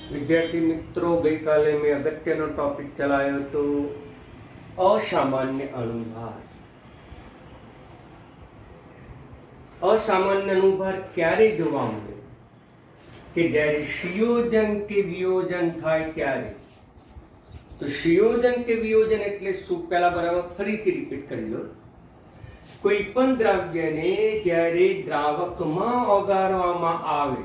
विद्यार्थी मित्रों, गई काले में अगत्यनो टॉपिक चलायो तो असामान्य अनुभार। असामान्य अनुभार क्यारे जोवा मळे के ज्यारे संयोजन के वियोजन थाय त्यारे। तो संयोजन के वियोजन एटले शुं, पहला बराबर फरीथी रिपीट करी लो। कोई पण द्रव्यने ज्यारे द्रावकमां ओगाळवामां आवे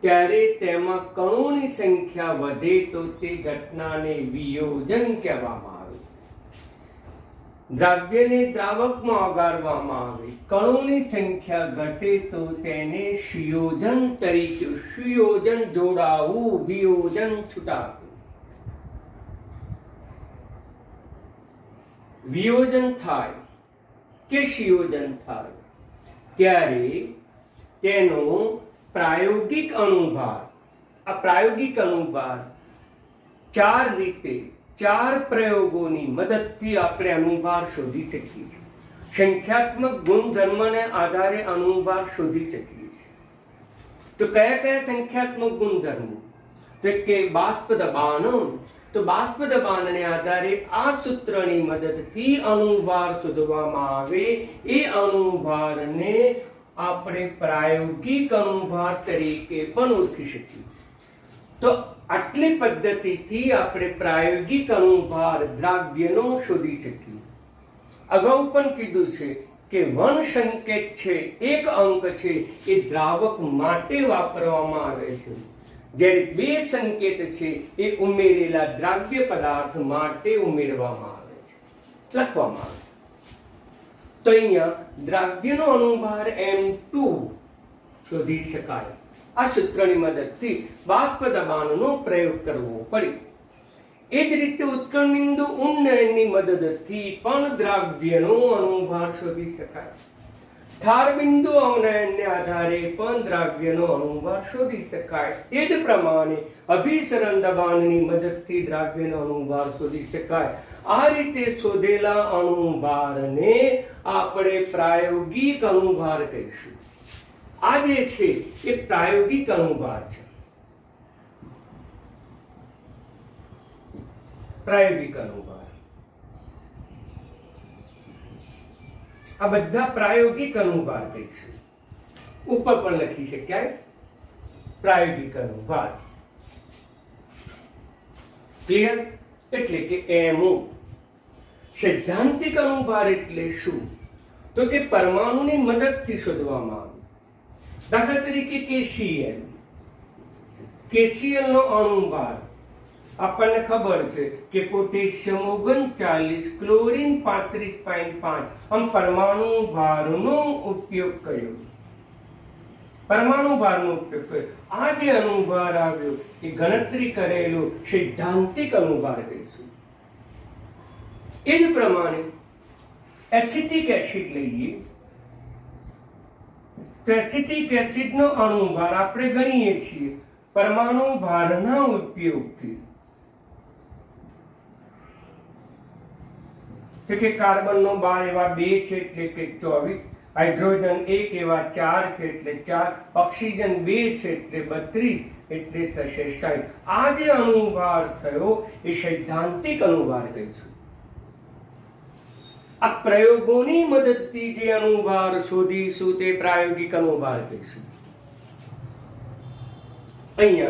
त्यारे तेमां कणोनी संख्या वधे तो ते घटनाने वियोजन कहेवामां आवे। द्रव्यने द्रावकमां ओगाळवामां आवे, कणोनी संख्या घटे तो तेने संयोजन तरीके, सुयोजन जोड़ावुं, वियोजन छूटावुं। वियोजन थाय के संयोजन थाय त्यारे तेनो प्रायोगिक अनुभार, आ प्रायोगिक अनुभार चार रीते, चार प्रयोगोनी मददथी आपणे अनुभार शोधी शकीए छीए। संख्यात्मक गुणधर्मने आधारे अनुभार शोधी शकीए छीए। तो कया कया संख्यात्मक गुणधर्मो? तो के बाष्प दबाण। तो बाष्प दबाणने आधारे आ सूत्रनी मददथी अनुभार शोधवामां आवे। ए अनुभारने આપણે પ્રાયોગિક અનુભાર તરીકે પણ ઓળખી શકીએ। તો આટલી પદ્ધતિથી આપણે પ્રાયોગિક અનુભાર દ્રવ્યનો શોધી શકીએ। અગાઉ પણ કીધું છે કે વન સંકેત છે, એક અંક છે, એ દ્રાવક માટે વાપરવામાં આવે છે, જ્યારે બે સંકેત છે એ ઉમેરેલા દ્રાવ્ય પદાર્થ માટે ઉમેરવામાં આવે છે, લખવામાં આવે છે। तो अहींया द्रव्यनो अनुभार M2 शोधी शकाय। आ सूत्रनी मददथी बाष्प दबाणनो प्रयोग करवो पड़े। ए ज रीते उत्कर्ण बिंदु उन्नयननी मददथी पण द्रव्यनो अनुभार शोधी शकाय। ठार बिंदु अवनयनने आधारे पण द्रव्यनो अनुभार शोधी शकाय। ए ज प्रमाणे अभिसरण दबाणनी मददथी द्रव्यनो अनुभार शोधी शकाय। आ रीते शोधेला अनुभारने આપણે પ્રાયોગિક અનુભાર કહીશું। આ જે છે એ પ્રાયોગિક અનુભાર છે। પ્રાયોગિક અનુભાર, આ બધા પ્રાયોગિક અનુભાર કહીશું। ઉપર પણ લખી શકાય પ્રાયોગિક અનુભાર। ક્લિયર? એટલે કે એમઓ। सैद्धांतिक अनुभार एटले शुं? तो के परमाणुनी मददथी शोधवामां आवे। दाखला तरीके KCl, KCl नो अनुभार आपने खबर है कि पोटेशियम 39, क्लोरीन 35.5। हम परमाणु भारनो उपयोग कर्यो, परमाणु भारनो उपयोग कर्यो। आ जे अनुभार आव्यो ए गणतरी करेलो सैद्धांतिक अनुभार कहीशुं। એ જ પ્રમાણે એસિટિક એસિડ લઈએ તો એસિટિક એસિડનો અણુભાર આપણે ગણીએ છીએ પરમાણુ ભારના ઉપયોગથી। કે કાર્બનનો બાર એવા 2 છે એટલે કે 24, હાઇડ્રોજન 1 એવા 4 છે એટલે 4, ઓક્સિજન 2 છે એટલે 32 એટલે થશે 60। આ જે અણુભાર થયો એ સૈદ્ધાંતિક અણુભાર કહીશું। आ प्रयोगोनी मददथी जे अनुभार शोधीशुं ते प्रायोगिक अनुभार कहीशुं। अहींया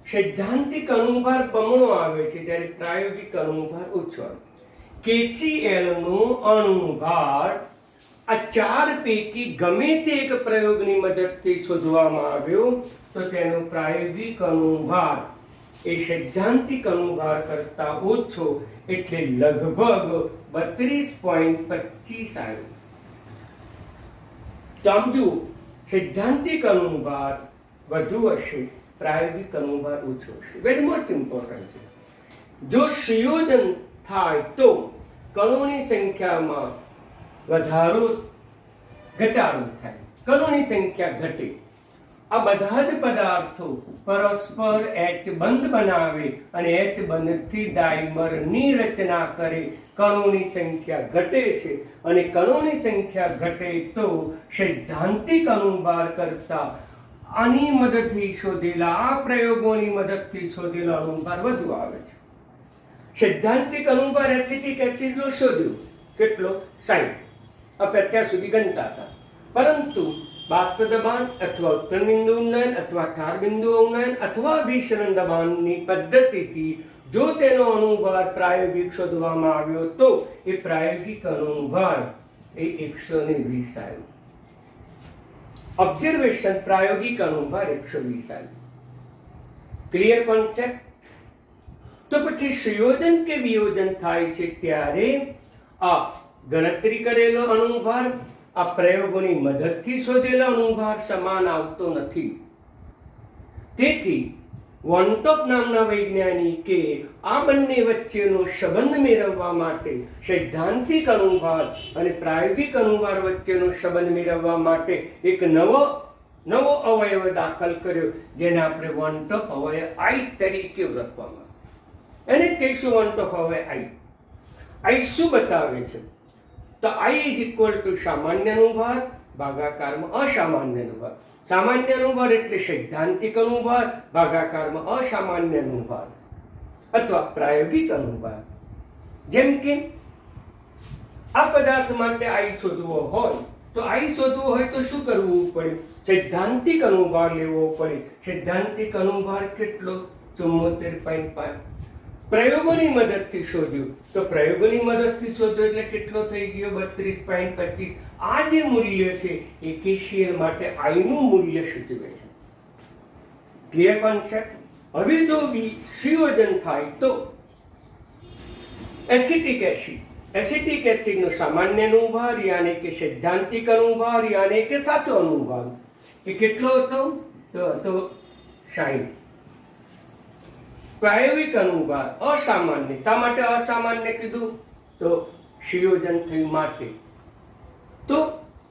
सैद्धांतिक अनुभार बमणो आवे छे त्यारे प्रायोगिक अनुभार ओछो आवे। KCl नो अनुभार आ चार पैकी गमे ते एक प्रयोगनी मददथी शोधवामां आव्यो तो तेनो प्रायोगिक अनुभार ए सैद्धांतिक अनुभार करता ओछो એટલે લગભગ 32.25 આવ્યો। તો આમ જુઓ, સૈદ્ધાંતિક અનુભાર વધુ હશે, પ્રાયોગિક અનુભાર ઓછો હશે। વેરી મોસ્ટ ઇમ્પોર્ટન્ટ છે। જો સંયોજન થાય તો કણોની સંખ્યામાં વધારો ઘટાડો થાય, કણોની સંખ્યા ઘટે। આ બધા જ પદાર્થો પરસ્પર H બંધ બનાવે અને H બંધથી ડાયમરની રચના કરે। કણોની સંખ્યા ઘટે છે અને કણોની સંખ્યા ઘટે તો સૈદ્ધાંતિક અનુભાર કરતા આની મદદથી શોધેલા, આ પ્રયોગોની મદદથી શોધેલો અનુભાર વધુ આવે છે. સૈદ્ધાંતિક અનુભાર એસિટિક એસિડનો શોધ્યો કેટલો? 60. આપણે અત્યાર સુધી ગણતા હતા. પરંતુ બાષ્પ દબાણ અથવા ઉત્પન્ન બિંદુ ઉન્નયન અથવા ઠાર બિંદુ ઉન્નયન અથવા અભિસરણ દબાણની પદ્ધતિથી જો તેનો અનુભાર પ્રાયોગિક શોધવામાં આવ્યો તો એ પ્રાયોગિક અનુભાર એ 120 આવ્યો. ઓબ્ઝર્વેશન પ્રાયોગિક અનુભાર 120 આવ્યો. Clear concept? તો પછી સંયોજન કે વિયોજન થાય છે ત્યારે આ ગણતરી કરેલો અનુભાર આ પ્રયોગોની મદદથી શોધેલો અનુભાર સમાન આવતો નથી. તેથી વોન્ટોપ નામના વૈજ્ઞાનિકે આ બંને વચ્ચેનો સંબંધ મેળવવા માટે સૈદ્ધાંતિક અનુભાર અને પ્રાયોગિક અનુભાર વચ્ચેનો સંબંધ મેળવવા માટે એક નવો અવયવ દાખલ કર્યો, જેને આપણે વોન્ટોપ અવયવ આઈ તરીકે ઓળખવામાં. એને જ કહીશું વોન્ટોપ અવયવ આઈ. આઈ શું બતાવે છે? તો આઈ ઇઝ ઇક્વલ ટુ સામાન્ય અનુભાર ભાગાકારમાં અસામાન્ય અનુભાર. સામાન્ય અનુભાર એટલે સૈદ્ધાંતિક અનુભાર ભાગાકારમાં અસામાન્ય અનુભાર અથવા પ્રાયોગિક અનુભાર. જેમ કે આ પદાર્થ માટે આઈ શોધવો હોય તો શું કરવું પડે? સૈદ્ધાંતિક અનુભાર લેવો પડે. સૈદ્ધાંતિક અનુભાર કેટલો? 74.5. પ્રયોગોની મદદથી શોધ્યું તો પ્રયોગોની મદદથી શોધ્યો એટલે કેટલો થઈ ગયો? 32.25. આ જે મૂલ્ય છે એ KCl માટે આઈનું મૂલ્ય સૂચવે છે. Clear concept? હવે જો સંયોજન થાય તો એસિટિક એસિડનો સામાન્ય અનુભાર યાને કે સૈદ્ધાંતિક અનુભાર યાને કે સાચો અનુભાર એ કેટલો હતો? તો હતો 60. પ્રાયોગિક અનુભાર અસામાન્ય. શા માટે અસામાન્ય કીધું? તો સંયોજન થયું માટે. તો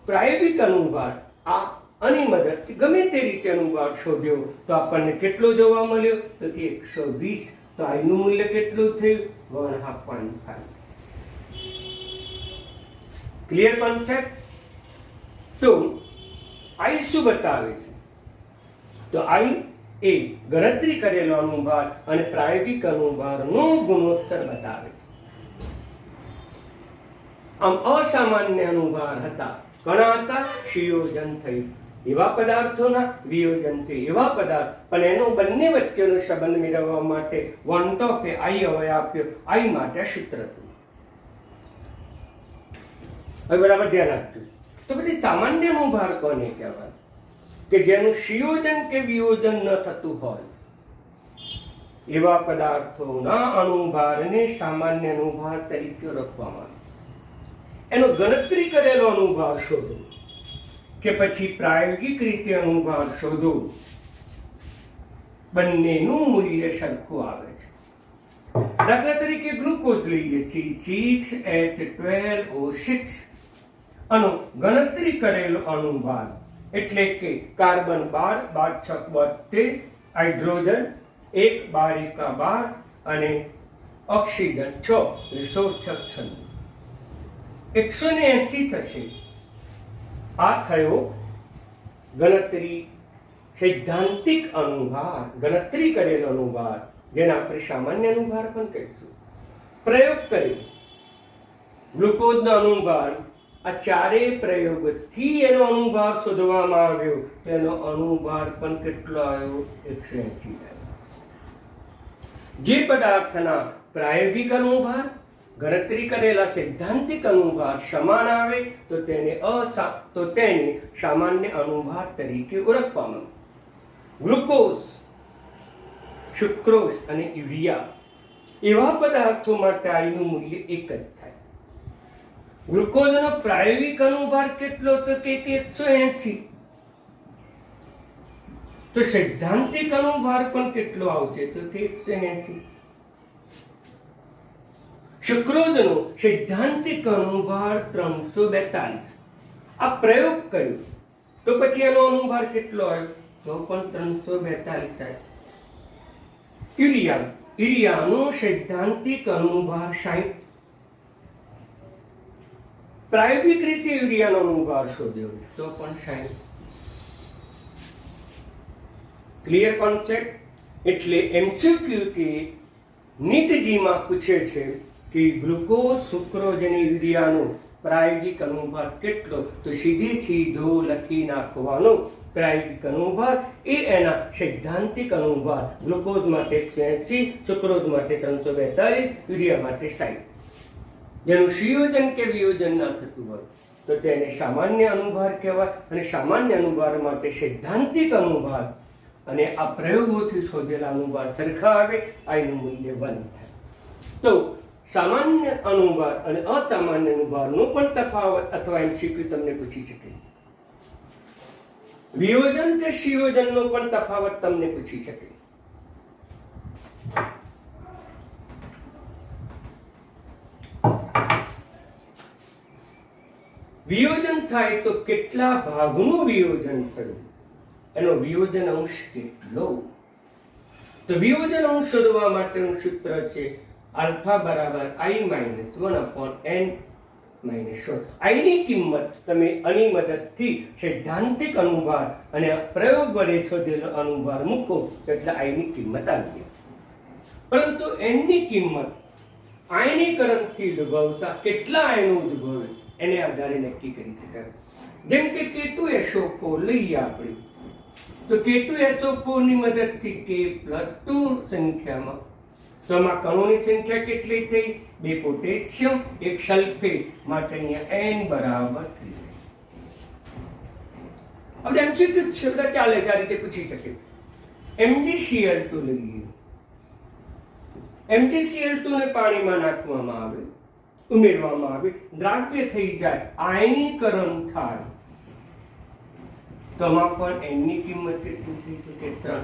પ્રાયોગિક અનુભાર આની મદદથી ગમે તે રીતે અનુભાર શોધ્યો તો આપણને કેટલો જોવા મળ્યો? તો કે 120. તો આઈનું મૂલ્ય કેટલું થયું? 1.5. Clear concept? તો આઈ શું બતાવે છે? તો આઈ એ ગણતરી કરેલો અનુભાર અને પ્રાયોગિક અનુભારનો ગુણોત્તર બતાવે છે. આમ અસામાન્ય અનુભાર હતા. ઘણા હતા? સંયોજન થયું એવા પદાર્થોના, વિયોજન થયું એવા પદાર્થ. પણ એનો બંને વચ્ચેનો સંબંધ મેળવવા માટે વોન્ટોપે આઈ અવયવ આપ્યો. આઈ માટે સૂત્ર થયું. હવે બરાબર ધ્યાન આપજો. તો પછી સામાન્ય અનુભાર કોને કહેવાય? કે જેનું સંયોજન કે વિયોજન ન થતું હોય એવા પદાર્થોના અનુભારને સામાન્ય અનુભાર તરીકે ઓળખવામાં આવે. એનો ગણતરી કરેલો અનુભાર શોધો કે પછી પ્રાયોગિક રીતે અનુભાર શોધો, બંનેનું મૂલ્ય સરખું આવે છે. દાખલા તરીકે ગ્લુકોઝ લઈએ C6H12O6 આનો ગણતરી કરેલો અનુભાર એટલે કે કાર્બન 12 12 હાઇડ્રોજન 1 12 12 અને ઓક્સિજન 6 180 થશે. આ થયો ગણતરી સૈદ્ધાંતિક અનુભાર, ગણતરી કરેલો અનુભાર, જેને આપણે સામાન્ય અનુભાર પણ કહીશું. પ્રયોગ કર્યો ગ્લુકોઝનો અનુભાર. આ ચારેય પ્રયોગથી એનો અનુભાર શોધવામાં આવ્યો. તેનો અનુભાર પણ કેટલો આવ્યો? 180. જે પદાર્થના પ્રાયોગિક અનુભાર ગણતરી કરેલા સૈદ્ધાંતિક અનુભાર સમાન આવે તો તેને સામાન્ય અનુભાર તરીકે ઓળખવામાં. ગ્લુકોઝ, સુક્રોઝ અને યુરિયા એવા પદાર્થો માટે આઈનું મૂલ્ય એક જ થાય. ગ્લુકોઝનો પ્રાયોગિક અનુભાર કેટલો? તો કે 180. તો સૈદ્ધાંતિક અનુભાર પણ કેટલો આવશે? તો કે 180. સુક્રોઝનો સૈદ્ધાંતિક અનુભાર 342. આ પ્રયોગ કર્યો તો પછી એનો અનુભાર કેટલો આવ્યો? તો પણ 342 આવ્યો. યુરિયાનો સૈદ્ધાંતિક અનુભાર 60. પ્રાયોગિક રીતે યુરિયાનો અનુભાર શોધ્યો તો પણ 60. Clear concept? એટલે MCQ કે નીટજીમાં પૂછે છે કે ગ્લુકોઝ, સુક્રોઝ અને યુરિયાનો પ્રાયોગિક અનુભાર કેટલો? તો સીધો લખી નાખવાનો પ્રાયોગિક અનુભાર એ એના સૈદ્ધાંતિક અનુભાર. ગ્લુકોઝ માટે 180, સુક્રોઝ માટે 342, યુરિયા માટે 60. જેનું સંયોજન કે વિયોજન ના થતું હોય તો તેને સામાન્ય અનુભાર કહેવાય. અને સામાન્ય અનુભાર માટે સૈદ્ધાંતિક અનુભાર અને આ પ્રયોગોથી શોધેલા અનુભાર સરખા આવે, આનું મૂલ્ય 1 થાય. તો સામાન્ય અનુભાર અને અસામાન્ય અનુભારનો પણ તફાવત અથવા MCQ તમને પૂછી શકે. વિયોજન કે સંયોજનનો પણ તફાવત તમને પૂછી શકે. વિયોજન થાય તો કેટલા ભાગનું વિયોજન થયું, એનો વિયોજન અંશ કેટલો? તો વિયોજન અંશ શોધવા માટેનું સૂત્ર છે આલ્ફા બરાબર I-1/n-1. I ની કિંમત તમે આની મદદથી સૈદ્ધાંતિક અનુભાર અને પ્રયોગ વડે શોધેલો અનુભાર મૂકો એટલે I ની કિંમત આવી જાય. પરંતુ n ની કિંમત આયનીકરણથી ઉદ્ભવતા કેટલા આયનો ઉદ્ભવે એને આધારે નક્કી કરી શકાય. જેમ કે K2SO4 લઈએ આપણે, તો K2SO4 ની મદદથી K+2 સંખ્યામાં, તો આમાં કણોની સંખ્યા કેટલી થઈ? 2 પોટેશિયમ, 1 સલ્ફેટ, માટે અહીંયા n બરાબર 3. હવે MCQ છે બધા ચાલે છે, આ રીતે પૂછી શકે. MgCl2 લઈએ. MgCl2 ને પાણીમાં નાખવામાં આવે, ઉમેરવામાં આવે, દ્રાવ્ય થઈ જાય, આયનીકરણ થાય, તો આમાં પણ n ની કિંમત કેટલી થઈ? તો કે 3.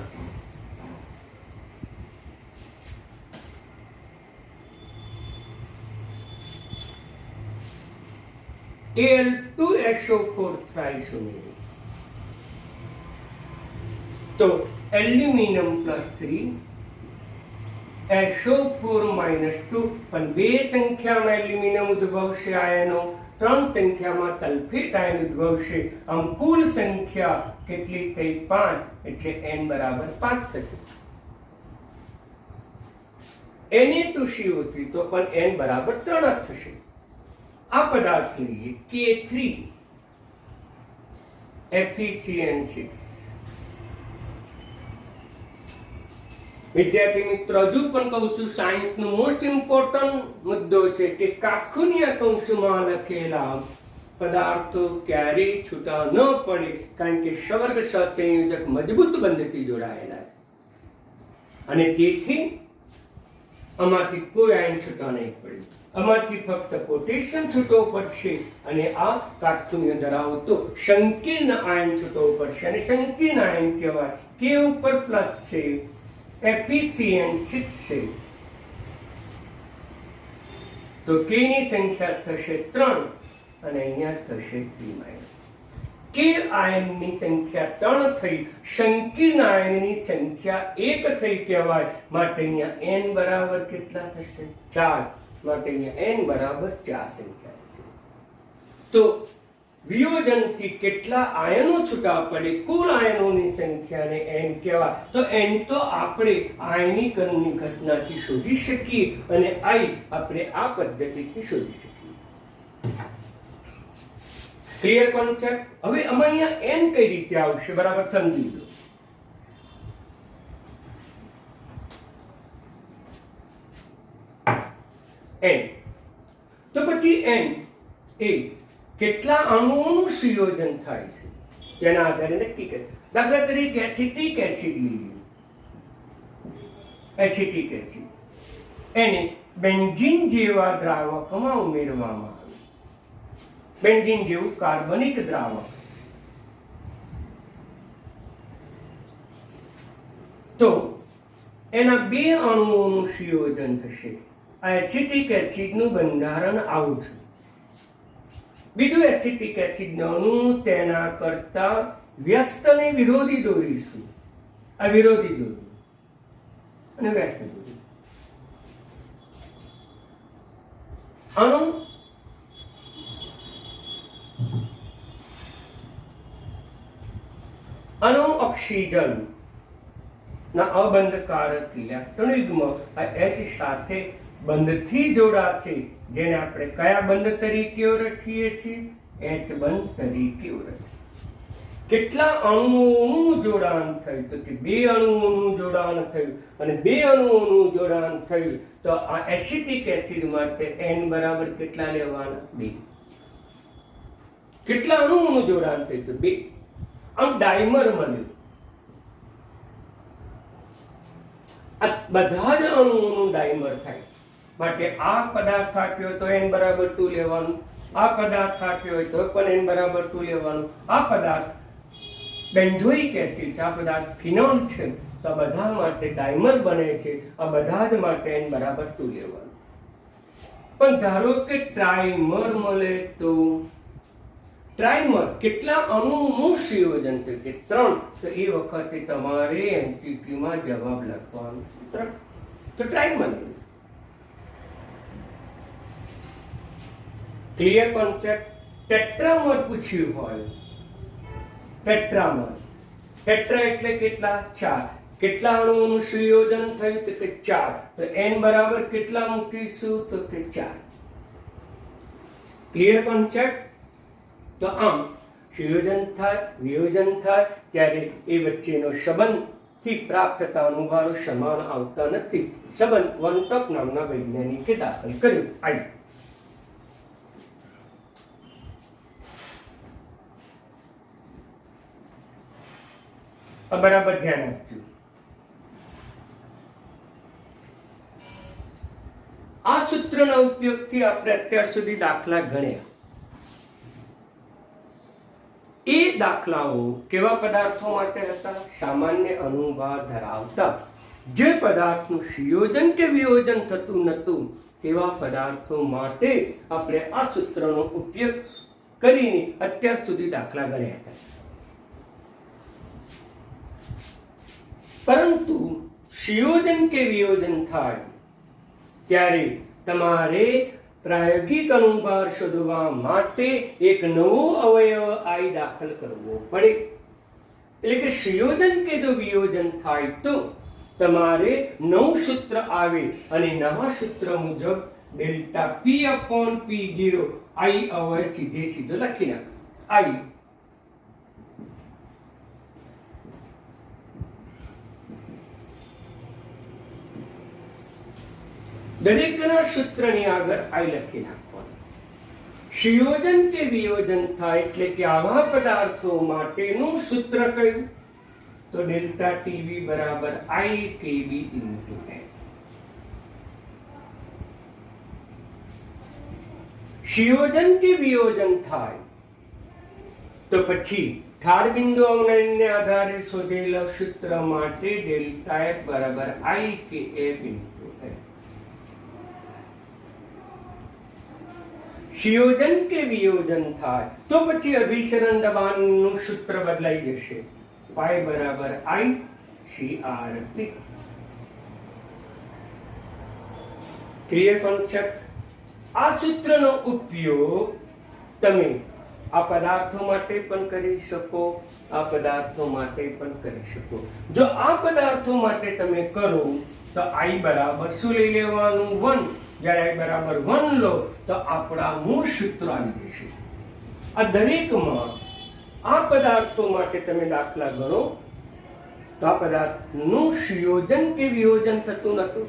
Al2SO4 thrice ઉમેરો તો એલ્યુમિનિયમ +3, SO4 -2, પણ 2 સંખ્યામાં એલ્યુમિનિયમ ઉદ્ભવશે આયનો, 3 સંખ્યામાં સલ્ફેટ આયન ઉદ્ભવશે. આમ કુલ સંખ્યા કેટલી થઈ? 5, એટલે n બરાબર 5 થશે. Na2CO3 તો પણ n બરાબર 3 જ થશે. આ પદાર્થ લઈએ K3 FeCN6. વિદ્યાર્થી મિત્રો, હજુ પણ કહું છું, સાયન્સનો મોસ્ટ ઇમ્પોર્ટન્ટ મુદ્દો છે કે કાટખૂણિયા કૌંસમાં લખેલા પદાર્થો ક્યારેય છૂટા ન પડે, કારણ કે સવર્ગ સહસંયોજક મજબૂત બંધથી જોડાયેલા છે અને તેથી આમાંથી કોઈ આયન છૂટા નહીં પડે. આમાંથી ફક્ત પોટેશિયમ છૂટો પડશે અને આ કાટખૂણિય ધરાવતો સંકીર્ણ આયન છૂટો પડશે અને સંકીર્ણ આયન કહેવાય. K ઉપર પ્લસ છે, FeCN6 છે, તો K ની સંખ્યા થશે 3 અને અહીંયા થશે 3-. K આયનની સંખ્યા 3 થઈ, સંકીર્ણ આયનની સંખ્યા 1 થઈ કહેવાય, માટે અહીંયા n બરાબર કેટલા થશે? 4, માટે અહીંયા n બરાબર 4 સંખ્યા થશે. તો વિયોજનથી કેટલા આયનો છૂટા પડે, કુલ આયનોની સંખ્યાને n કહેવાય. તો n તો આપણે આયનીકરણની ઘટનાથી શોધી શકીએ અને I આપણે આ પદ્ધતિથી શોધી શકીએ. Clear concept? હવે આમાં અહીંયા n કઈ રીતે આવશે બરાબર સમજી લો. n તો પછી n એ કેટલા અણુઓનું સંયોજન થાય છે તેના આધારે નક્કી કરે. દાખલા તરીકે એસિટિક એસિડ લઈએ. એસિટિક એસિડ એને બેન્ઝીન જેવા દ્રાવકમાં ઉમેરવામાં આવે, બેન્ઝીન જેવું કાર્બનિક દ્રાવક, તો એના 2 અણુઓનું સંયોજન થશે. આ એસિટિક એસિડનું બંધારણ આવું છે. બીજું એસિટિક એસિડનું તેના કરતા વ્યસ્ત અને વિરોધી દોરીશું. આ વિરોધી દોરી અને વ્યસ્ત દોરી. અણુ ઓક્સિજન ના અબંધકારક ઇલેક્ટ્રોન યુગ્મ આ H સાથે બંધથી જોડાશે, જેને આપણે કયા બંધ તરીકે ઓળખીએ છીએ? H બંધ તરીકે ઓળખીએ. કેટલા અણુઓનું જોડાણ થયું? તો કે 2 અણુઓનું જોડાણ થયું, અને 2 અણુઓનું જોડાણ થયું તો આ એસિટિક એસિડ માટે N બરાબર કેટલા લેવાના? 2. કેટલા અણુઓનું જોડાણ થયું? તો 2. આમ ડાઈમર મળ્યું. આ બધા જ અણુઓનું ડાઈમર થાય માટે આ પદાર્થ આપ્યો તો N બરાબર 2 લેવાનું, આ પદાર્થ આપ્યો હોય તો પણ N બરાબર 2 લેવાનું. આ પદાર્થ બેન્ઝોઇક એસિડ છે, આ પદાર્થ ફિનોલ છે, તો આ બધા માટે ડાઈમર બને છે. આ બધા જ માટે N બરાબર 2 લેવાનું. પણ ધારો કે ટ્રાઈમર મળે તો ટ્રાઈમર કેટલા અણુનું સંયોજન થયું? કે 3. તો એ વખતે તમારે MCQ માં જવાબ લખવાનો 3. તો ટ્રાઈમર. Clear concept? ટેટ્રામર પૂછ્યું હોય, ટેટ્રામર, ટેટ્રા એટલે કેટલા? 4. કેટલા અણુઓનું સંયોજન થયું? તો કે 4. તો N બરાબર કેટલા મૂકીશું? તો કે 4. Clear concept? તો આમ સંયોજન થાય, વિયોજન થાય ત્યારે એ વચ્ચેનો સંબંધથી પ્રાપ્ત થતા અણુભારો સમાન આવતા નથી. સંબંધ વનટોપ નામના વૈજ્ઞાનિકે દાખલ કર્યો. આવી બરાબર ધ્યાન આપજો. આ સૂત્રના ઉપયોગથી આપણે અત્યાર સુધી દાખલા ગણ્યા. એ દાખલાઓ કેવા પદાર્થો માટે હતા? સામાન્ય અણુભાર ધરાવતા, જે પદાર્થનું સંયોજન કે વિયોજન થતું નહોતું તેવા પદાર્થો માટે આપણે આ સૂત્રનો ઉપયોગ કરીને અત્યાર સુધી દાખલા ગણ્યા હતા. પરંતુ સંયોજન કે વિયોજન થાય ત્યારે તમારે પ્રાયોગિક અણુભાર શોધવા માટે એક નવો અવયવ I દાખલ કરવો પડે. એટલે કે સંયોજન કે જો વિયોજન થાય તો તમારે નવું સૂત્ર આવે, અને નવા સૂત્ર મુજબ ડેલ્ટા P/P0 I અવયવ સીધો લખી નાખો. I દરેકના સૂત્રની આગળ I લખી નાખવાનું. સંયોજન કે વિયોજન થાય એટલે કે આવા પદાર્થો માટેનું સૂત્ર કયું? તો ડેલ્ટા TV બરાબર IKB ઇન્ટુ N. સંયોજન કે વિયોજન થાય તો પછી ઠાર બિંદુ અવનયનને આધારે શોધેલા સૂત્ર માટે ડેલ્ટા F બરાબર IKF ઇન્ટુ N. સંયોજન કે વિયોજન થાય તો પછી અભિસરણ દબાણનું સૂત્ર બદલાઈ જશે. પાઈ બરાબર ICRT. Clear concept? આ સૂત્રનો ઉપયોગ તમે આ પદાર્થો માટે પણ કરી શકો, આ પદાર્થો માટે પણ કરી શકો. જો આ પદાર્થો માટે તમે કરો તો I બરાબર શું લઈ લેવાનું? 1. જ્યારે I બરાબર 1 લો તો આપણા મૂળ સૂત્ર આવી જશે. આ દરેકમાં આ પદાર્થો માટે તમે દાખલા ગણો તો આ પદાર્થનું સંયોજન કે વિયોજન થતું નહોતું,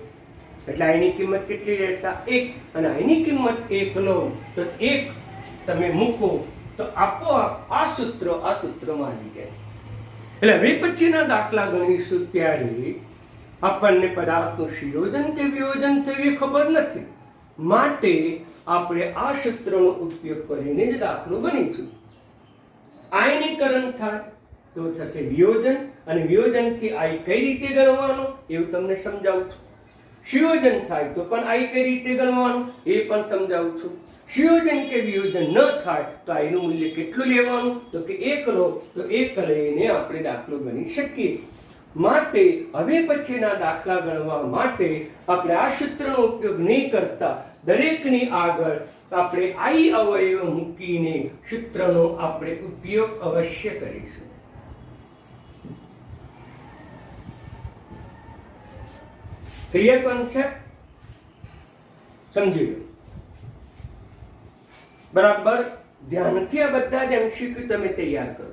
એટલે I ની કિંમત કેટલી રહેતા? 1. અને I ની કિંમત 1 લો તો 1 તમે મૂકો તો આપોઆપ આ સૂત્રમાં આવી જાય. એટલે હવે પછીના દાખલા ગણીશું ત્યારે આપણને પદાર્થનું સંયોજન કે વિયોજન થયું એ ખબર નથી, માટે આપણે આ સૂત્રનો ઉપયોગ કરીને જ દાખલો ગણીશું. આયનીકરણ થાય તો થશે વિયોજન, અને વિયોજનથી I કઈ રીતે ગણવાનો એવું તમને સમજાવું છું. સંયોજન થાય તો પણ I કઈ રીતે ગણવાનું એ પણ સમજાવું છું. સંયોજન કે વિયોજન ન થાય તો I નું મૂલ્ય કેટલું લેવાનું? તો કે 1 લો તો 1 લઈને આપણે દાખલો ગણી શકીએ. માટે હવે પછીના દાખલા ગણવા માટે આપણે આ સૂત્રનો ઉપયોગ નહીં કરતા દરેકની આગળ આપણે I અવયવ મૂકીને સૂત્રનો આપણે ઉપયોગ અવશ્ય કરીશું. Clear concept? સમજી લો બરાબર. ધ્યાનથી આ બધા જ MCQ તમે તૈયાર કરો.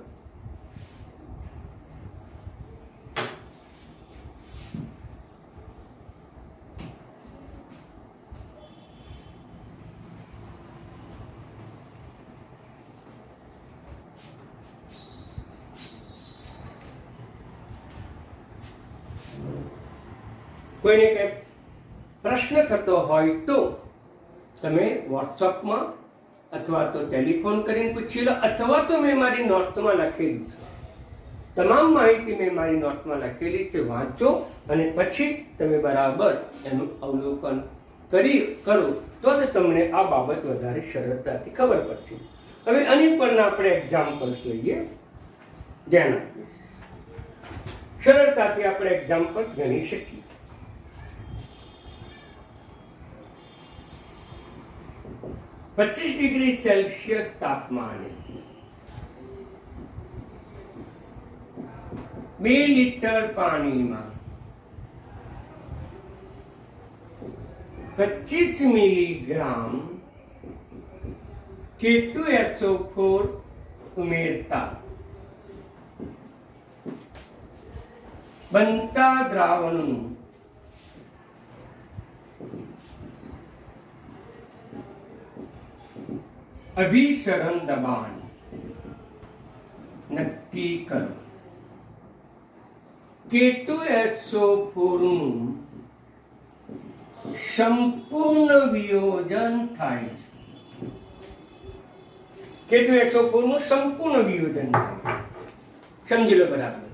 કોઈને કંઈ પ્રશ્ન થતો હોય તો તમે વોટ્સઅપમાં અથવા તો ટેલિફોન કરીને પૂછી લો, અથવા તો મેં મારી નોટ્સમાં લખેલી છે, તમામ માહિતી મેં મારી નોટમાં લખેલી છે, વાંચો અને પછી તમે બરાબર એનું અવલોકન કરો તો જ તમને આ બાબત વધારે સરળતાથી ખબર પડશે. હવે આની પરના આપણે એક્ઝામ્પલ્સ લઈએ. ધ્યાન આપીએ, સરળતાથી આપણે એક્ઝામ્પલ્સ ગણી શકીએ. °C તાપમાને 2 લીટર પાણીમાં 25 મિલીગ્રામ K2SO4 ઉમેરતા બનતા દ્રાવણનું અભિસરણ દબાણ નક્કી કરો. K2SO4 નું સંપૂર્ણ વિયોજન થાય છે. K2SO4 નું સંપૂર્ણ વિયોજન થાય છે. સમજી લો બરાબર.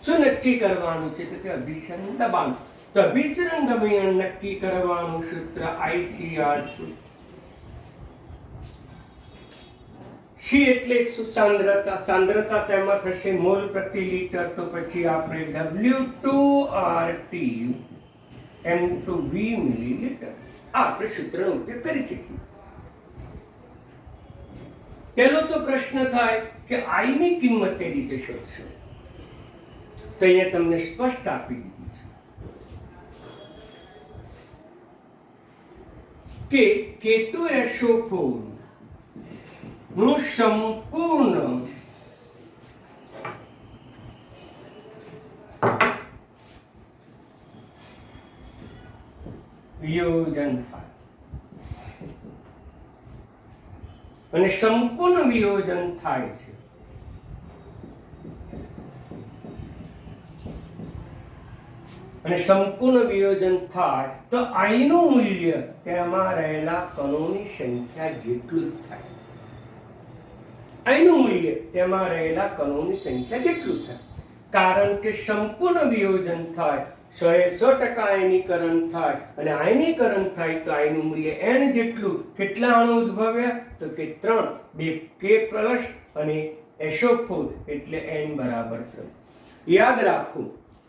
શું નક્કી કરવાનું છે? તો કે અભિસરણ દબાણ. તો અભિસરણ દબાણ નક્કી કરવાનું સૂત્ર ICR છે. C એટલે સાંદ્રતા. સાંદ્રતા તેમાં થશે મોલ પ્રતિ લીટર. તો પછી આપણે W2RT M2V મિલીલીટર આપણે સૂત્રનો ઉપયોગ કરી શકીએ. પહેલો તો પ્રશ્ન થાય કે I ની કિંમત કઈ રીતે શોધશો? તો અહીંયા તમને સ્પષ્ટ આપી દીધી છે કે K2SO4 નું સંપૂર્ણ વિયોજન થાય અને સંપૂર્ણ વિયોજન થાય છે. અને સંપૂર્ણ વિયોજન થાય તો I નું મૂલ્ય તેમાં રહેલા કણોની સંખ્યા જેટલું જ થાય. I નું મૂલ્ય તેમાં રહેલા કણોની સંખ્યા જેટલું થાય. કારણ કે સંપૂર્ણ વિયોજન થાય, 100% આયનીકરણ થાય અને આયનીકરણ થાય તો I નું મૂલ્ય n જેટલું. કેટલા અણુ ઉદ્ભવ્યા? તો કે 3, 2K+ અને SO4 એટલે n બરાબર 3. યાદ રાખો,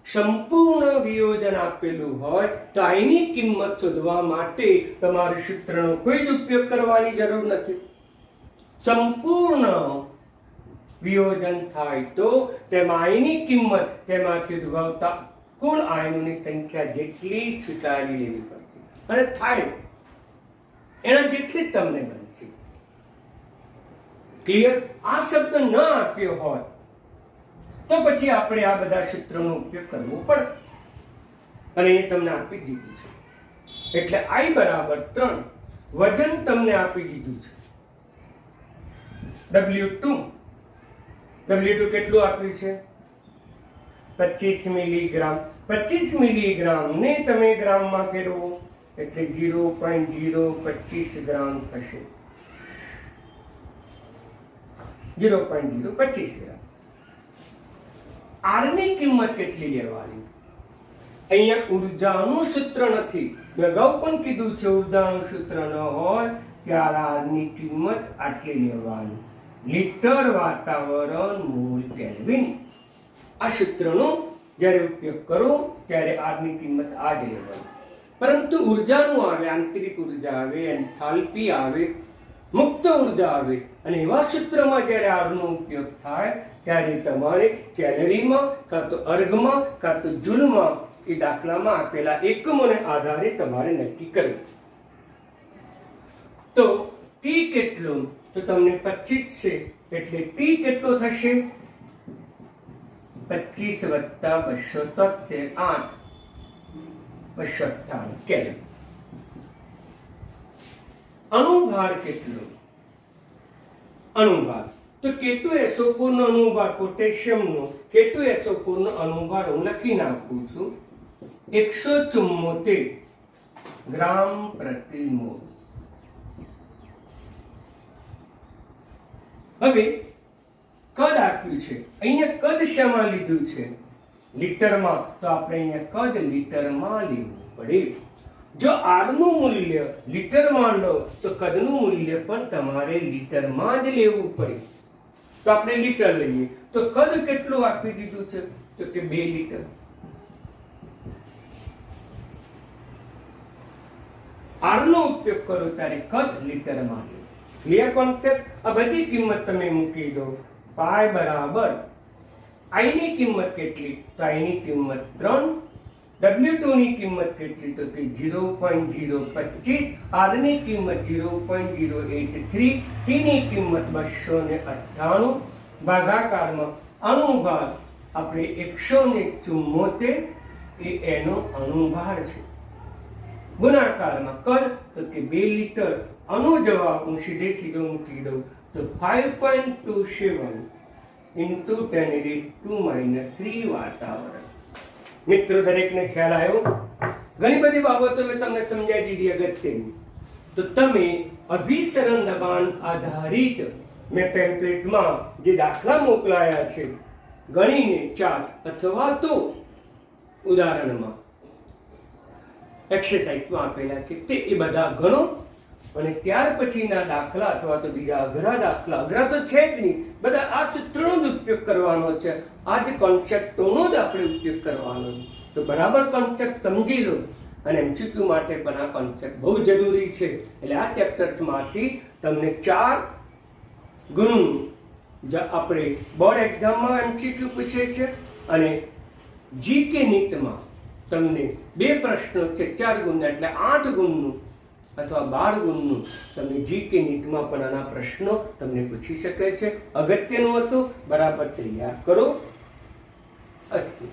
સંપૂર્ણ વિયોજન આપેલું હોય તો I ની કિંમત શોધવા માટે તમારે સૂત્રનો કોઈ જ ઉપયોગ કરવાની જરૂર નથી. સંપૂર્ણ વિયોજન થાય તો તેમાં I ની કિંમત તેમાંથી ઉદ્ભવતા કુલ આયનોની સંખ્યા જેટલી સ્વીકારી લેવી પડશે અને થાય એના જેટલી જ તમને બનશે. ક્લિયર? આ શબ્દ ન આપ્યો હોય તો પછી આપણે આ બધા સૂત્રોનો ઉપયોગ કરવો પડે અને એ તમને આપી દીધું છે. એટલે I બરાબર 3, વજન તમને આપી દીધું છે W2 કેટલું આપ્યું છે? 25 મિલીગ્રામ. 25 મિલીગ્રામ ને તમે ગ્રામમાં ફેરવો એટલે 0.025 ગ્રામ થશે. 0.025 ગ્રામ. R ની કિંમત કેટલી લેવાની? અહીંયા ઉર્જાનું સૂત્ર નથી. મેં અગાઉ પણ કીધું છે, ઉર્જાનું સૂત્ર ન હોય ત્યારે R ની કિંમત આટલી લેવાની. લિટર વાતાવરણ મોલ કેલ્વિન. આ સૂત્રનો જ્યારે ઉપયોગ કરો ત્યારે R ની કિંમત આ જ લેવાની. પરંતુ ઉર્જાનું આવે, આંતરિક ઉર્જા આવે, એન્થાલ્પી આવે, મુક્ત ઉર્જા આવે અને એવા સૂત્રમાં જ્યારે R નો ઉપયોગ થાય ત્યારે તમારે કેલરીમાં કાં તો અર્ગમાં કાં તો જૂલમાં એ દાખલામાં આપેલા એકમોને આધારે તમારે નક્કી કરવું. તો t કેટલો? તો તમને 25 છે એટલે t કેટલો થશે? 25 વત્તા 273 8 298 કેલ્વિન. અણુભાર કેટલો? અણુભાર તો K2SO4 નો અણુભાર પોટેશિયમનો K2SO4 નો અણુભાર હું લખી નાખું છું 174 ગ્રામ પ્રતિ મોલ. હવે કદ આપ્યું છે, અહીંયા કદ શેમાં લીધું છે? લીટરમાં. તો આપણે અહીંયા કદ લીટરમાં લેવું પડે. જો R નું મૂલ્ય લીટરમાં લો તો કદનું મૂલ્ય પણ તમારે લીટરમાં જ લેવું પડે. તો આપણે લીટર લઈએ તો કદ કેટલું આપી દીધું છે? તો કે 2 લીટર. R નો ઉપયોગ કરો ત્યારે કદ લીટરમાં લો. Clear concept? આ બધી કિંમત તમે મૂકી દો. પાઈ બરાબર I ની કિંમત કેટલી? તો I ની કિંમત 3, W2 ની કિંમત કેટલી? તો કે 0.025, R ની કિંમત 0.083, T ની કિંમત 298, ભાગાકારમાં અણુભાર આપણે 174 એ એનો અણુભાર છે. ગુણાકારમાં કદ તો કે 2 લીટર. આનો જવાબ હું સીધો મૂકી દઉં તો 5.27 into 10⁻³ વાતાવરણ. મિત્રો, દરેકને ખ્યાલ આવ્યો? ઘણી બધી બાબતો મેં તમને સમજાવી દીધી અગત્યની. તો તમે અભિસરણ દબાણ આધારિત મેં ટેમ્પલેટમાં જે દાખલા મોકલાયા છે ગણીને 4 અથવા તો ઉદાહરણમાં એક્સરસાઇઝમાં આપેલા છે તે એ બધા ગણો અને ત્યાર પછીના દાખલા અથવા તો બીજા અઘરા દાખલા, અઘરા તો છે જ નહીં, બધા આ સૂત્રનો જ ઉપયોગ કરવાનો છે. આ જ કોન્સેપ્ટોનો જ આપણે ઉપયોગ કરવાનો છે. તો બરાબર કોન્સેપ્ટ સમજી લો અને એમસીક્યુ માટે પણ આ કોન્સેપ્ટ બહુ જરૂરી છે. એટલે આ ચેપ્ટર્સમાંથી તમને 4 ગુણનું આપણે બોર્ડ એક્ઝામમાં એમસીક્યુ પૂછે છે અને જીકે નીટમાં તમને 2 પ્રશ્નો છે 4 ગુણના, એટલે 8 ગુણનું અથવા 12 ગુણનું તમને જીકે નીટમાં પણ આના પ્રશ્નો તમને પૂછી શકે છે. અગત્યનું હતું, બરાબર તૈયાર કરો. અસ્તુ.